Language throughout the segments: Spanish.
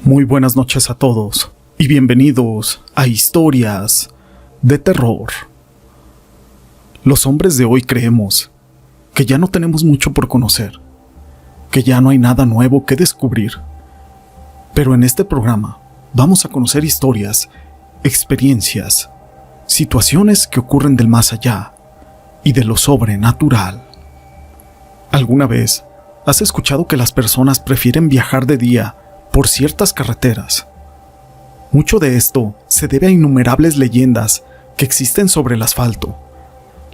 Muy buenas noches a todos y bienvenidos a Historias de Terror. Los hombres de hoy creemos que ya no tenemos mucho por conocer, que ya no hay nada nuevo que descubrir. Pero en este programa vamos a conocer historias, experiencias, situaciones que ocurren del más allá y de lo sobrenatural. ¿Alguna vez has escuchado que las personas prefieren viajar de día por ciertas carreteras? Mucho de esto se debe a innumerables leyendas que existen sobre el asfalto.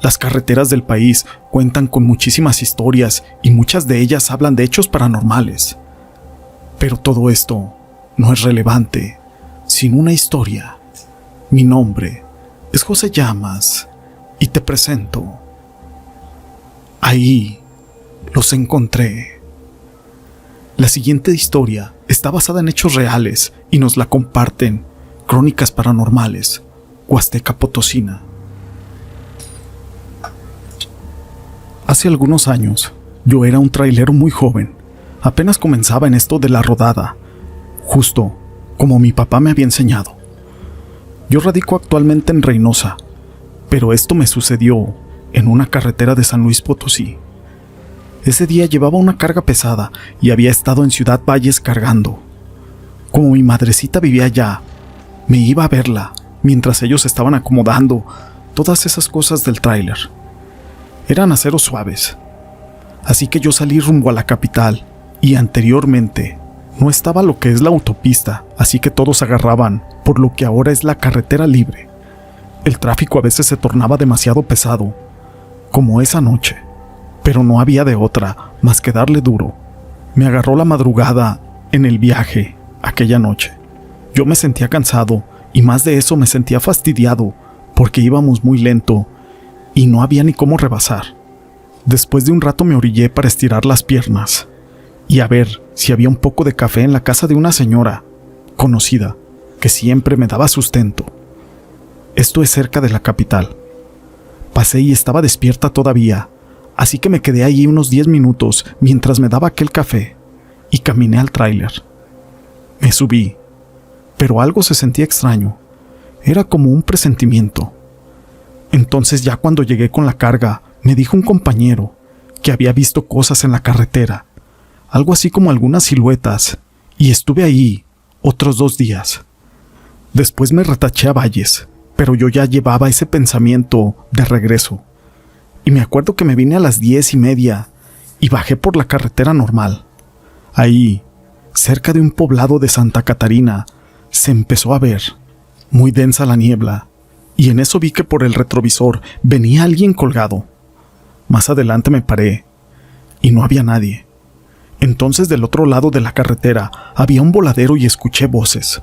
Las carreteras del país cuentan con muchísimas historias y muchas de ellas hablan de hechos paranormales. Pero todo esto no es relevante sin una historia. Mi nombre es José Llamas y te presento. Ahí los encontré. La siguiente historia está basada en hechos reales y nos la comparten Crónicas Paranormales, Huasteca Potosina. Hace algunos años, yo era un trailero muy joven. Apenas comenzaba en esto de la rodada, justo como mi papá me había enseñado. Yo radico actualmente en Reynosa, pero esto me sucedió en una carretera de San Luis Potosí. Ese día llevaba una carga pesada y había estado en Ciudad Valles cargando. Como mi madrecita vivía allá, me iba a verla mientras ellos estaban acomodando todas esas cosas del tráiler. Eran aceros suaves, así que yo salí rumbo a la capital y anteriormente no estaba lo que es la autopista, así que todos agarraban por lo que ahora es la carretera libre. El tráfico a veces se tornaba demasiado pesado, como esa noche. Pero no había de otra más que darle duro. Me agarró la madrugada en el viaje aquella noche. Yo me sentía cansado y más de eso me sentía fastidiado porque íbamos muy lento y no había ni cómo rebasar. Después de un rato me orillé para estirar las piernas y a ver si había un poco de café en la casa de una señora conocida que siempre me daba sustento. Esto es cerca de la capital. Pasé y estaba despierta todavía. Así que me quedé allí unos 10 minutos mientras me daba aquel café y caminé al tráiler. Me subí, pero algo se sentía extraño. Era como un presentimiento. Entonces ya cuando llegué con la carga, me dijo un compañero que había visto cosas en la carretera, algo así como algunas siluetas, y estuve ahí otros 2 días. Después me retaché a Valles, pero yo ya llevaba ese pensamiento de regreso. Y me acuerdo que me vine a las 10:30 y bajé por la carretera normal. Ahí, cerca de un poblado de Santa Catarina, se empezó a ver muy densa la niebla, y en eso vi que por el retrovisor venía alguien colgado. Más adelante me paré, y no había nadie. Entonces del otro lado de la carretera había un voladero y escuché voces.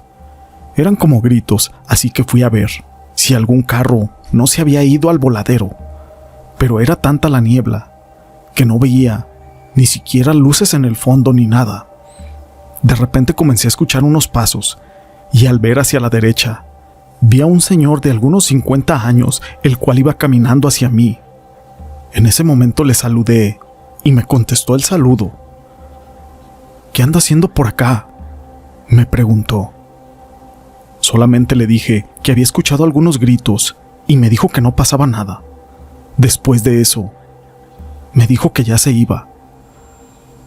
Eran como gritos, así que fui a ver si algún carro no se había ido al voladero. Pero era tanta la niebla que no veía ni siquiera luces en el fondo ni nada. De repente comencé a escuchar unos pasos y al ver hacia la derecha vi a un señor de algunos 50 años, el cual iba caminando hacia mí. En ese momento le saludé y me contestó el saludo. ¿Qué anda haciendo por acá?, me preguntó. Solamente le dije que había escuchado algunos gritos y me dijo que no pasaba nada. Después de eso, me dijo que ya se iba.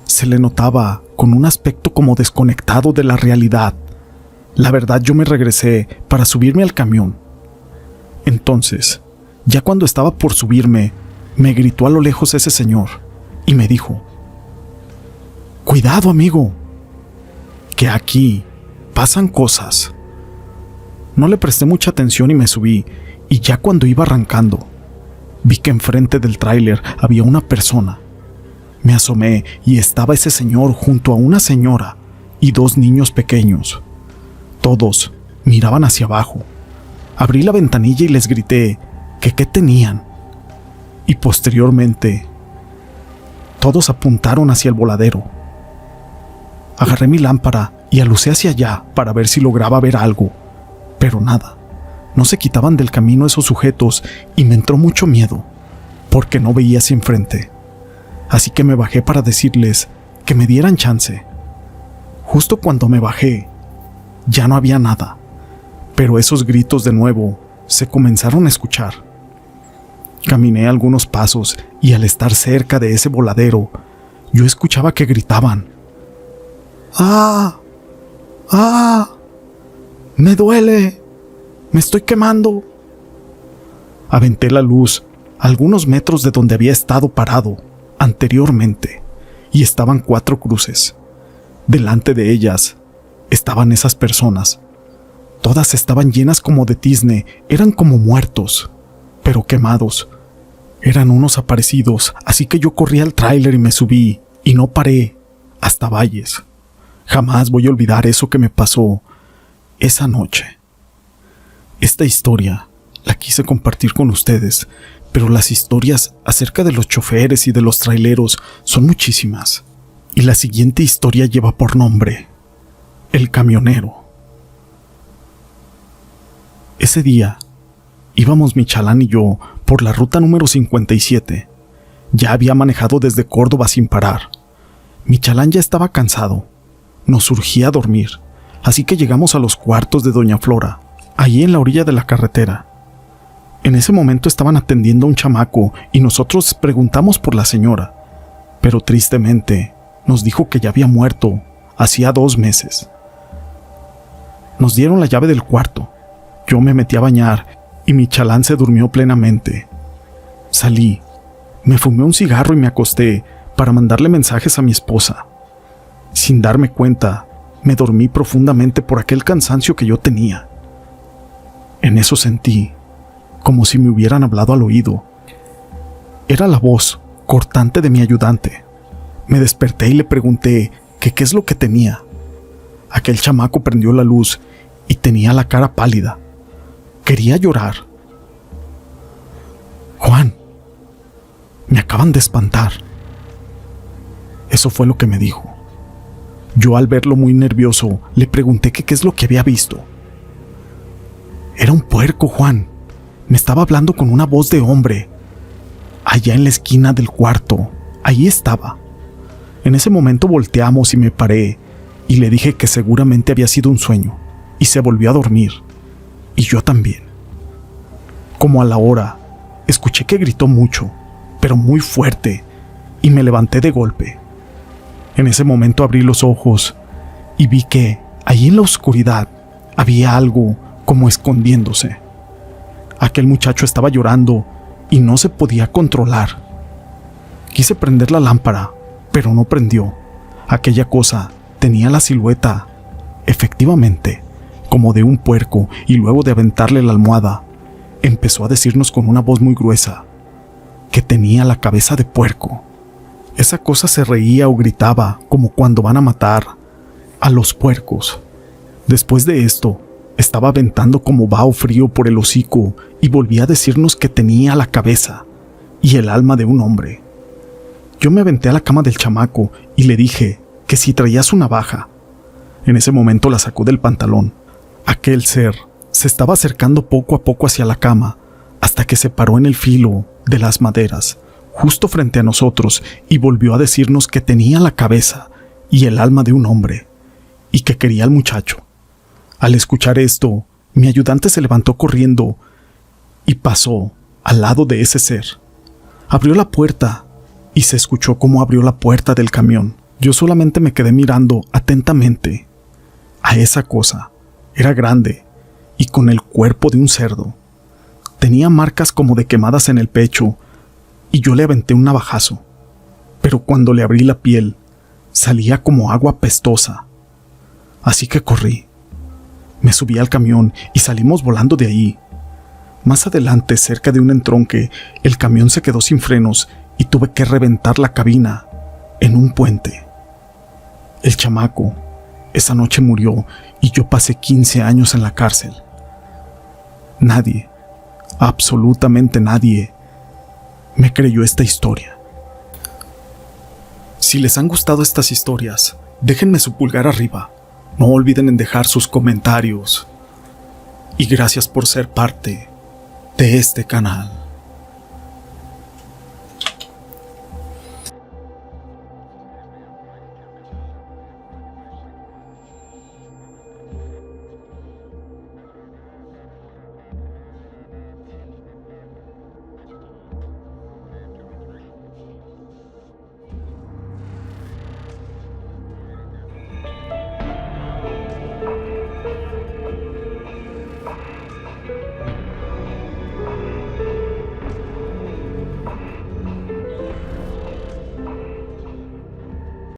Se le notaba con un aspecto como desconectado de la realidad. La verdad, yo me regresé para subirme al camión. Entonces, ya cuando estaba por subirme, me gritó a lo lejos ese señor y me dijo: «Cuidado, amigo, que aquí pasan cosas». No le presté mucha atención y me subí, y ya cuando iba arrancando, vi que enfrente del tráiler había una persona. Me asomé y estaba ese señor junto a una señora y 2 niños pequeños. Todos miraban hacia abajo. Abrí la ventanilla y les grité que qué tenían. Y posteriormente, todos apuntaron hacia el voladero. Agarré mi lámpara y alucé hacia allá para ver si lograba ver algo, pero nada. No se quitaban del camino esos sujetos y me entró mucho miedo, porque no veía hacia enfrente. Así que me bajé para decirles que me dieran chance. Justo cuando me bajé, ya no había nada, pero esos gritos de nuevo se comenzaron a escuchar. Caminé algunos pasos y al estar cerca de ese voladero, yo escuchaba que gritaban: ¡Ah! ¡Ah! ¡Me duele! ¡Me estoy quemando! Aventé la luz a algunos metros de donde había estado parado anteriormente y estaban 4 cruces. Delante de ellas estaban esas personas. Todas estaban llenas como de tizne, eran como muertos, pero quemados. Eran unos aparecidos, así que yo corrí al tráiler y me subí, y no paré hasta Valles. Jamás voy a olvidar eso que me pasó esa noche. Esta historia la quise compartir con ustedes, pero las historias acerca de los choferes y de los traileros son muchísimas. Y la siguiente historia lleva por nombre El Camionero. Ese día íbamos mi chalán y yo por la ruta número 57. Ya había manejado desde Córdoba sin parar. Mi chalán ya estaba cansado. Nos urgía dormir, así que llegamos a los cuartos de Doña Flora, allí en la orilla de la carretera. En ese momento estaban atendiendo a un chamaco y nosotros preguntamos por la señora, pero tristemente nos dijo que ya había muerto hacía 2 meses. Nos dieron la llave del cuarto. Yo me metí a bañar y mi chalán se durmió plenamente. Salí, me fumé un cigarro y me acosté para mandarle mensajes a mi esposa. Sin darme cuenta, me dormí profundamente por aquel cansancio que yo tenía. En eso sentí como si me hubieran hablado al oído. Era la voz cortante de mi ayudante. Me desperté y le pregunté que qué es lo que tenía. Aquel chamaco prendió la luz y tenía la cara pálida. Quería llorar. Juan, me acaban de espantar. Eso fue lo que me dijo. Yo, al verlo muy nervioso, le pregunté que qué es lo que había visto. Era un puerco, Juan. Me estaba hablando con una voz de hombre. Allá en la esquina del cuarto, ahí estaba. En ese momento volteamos y me paré y le dije que seguramente había sido un sueño, y se volvió a dormir. Y yo también. Como a la hora, escuché que gritó mucho, pero muy fuerte, y me levanté de golpe. En ese momento abrí los ojos y vi que, allí en la oscuridad, había algo como escondiéndose. Aquel muchacho estaba llorando y no se podía controlar. Quise prender la lámpara, pero no prendió. Aquella cosa tenía la silueta, efectivamente, como de un puerco, y luego de aventarle la almohada, empezó a decirnos con una voz muy gruesa que tenía la cabeza de puerco. Esa cosa se reía o gritaba como cuando van a matar a los puercos. Después de esto, estaba aventando como vaho frío por el hocico y volvía a decirnos que tenía la cabeza y el alma de un hombre. Yo me aventé a la cama del chamaco y le dije que si traía su navaja. En ese momento la sacó del pantalón. Aquel ser se estaba acercando poco a poco hacia la cama hasta que se paró en el filo de las maderas, justo frente a nosotros, y volvió a decirnos que tenía la cabeza y el alma de un hombre y que quería al muchacho. Al escuchar esto, mi ayudante se levantó corriendo y pasó al lado de ese ser. Abrió la puerta y se escuchó cómo abrió la puerta del camión. Yo solamente me quedé mirando atentamente a esa cosa. Era grande y con el cuerpo de un cerdo. Tenía marcas como de quemadas en el pecho y yo le aventé un navajazo. Pero cuando le abrí la piel, salía como agua apestosa. Así que corrí. Me subí al camión y salimos volando de ahí. Más adelante, cerca de un entronque, el camión se quedó sin frenos y tuve que reventar la cabina en un puente. El chamaco esa noche murió y yo pasé 15 años en la cárcel. Nadie, absolutamente nadie, me creyó esta historia. Si les han gustado estas historias, déjenme su pulgar arriba. No olviden en dejar sus comentarios. Y gracias por ser parte de este canal.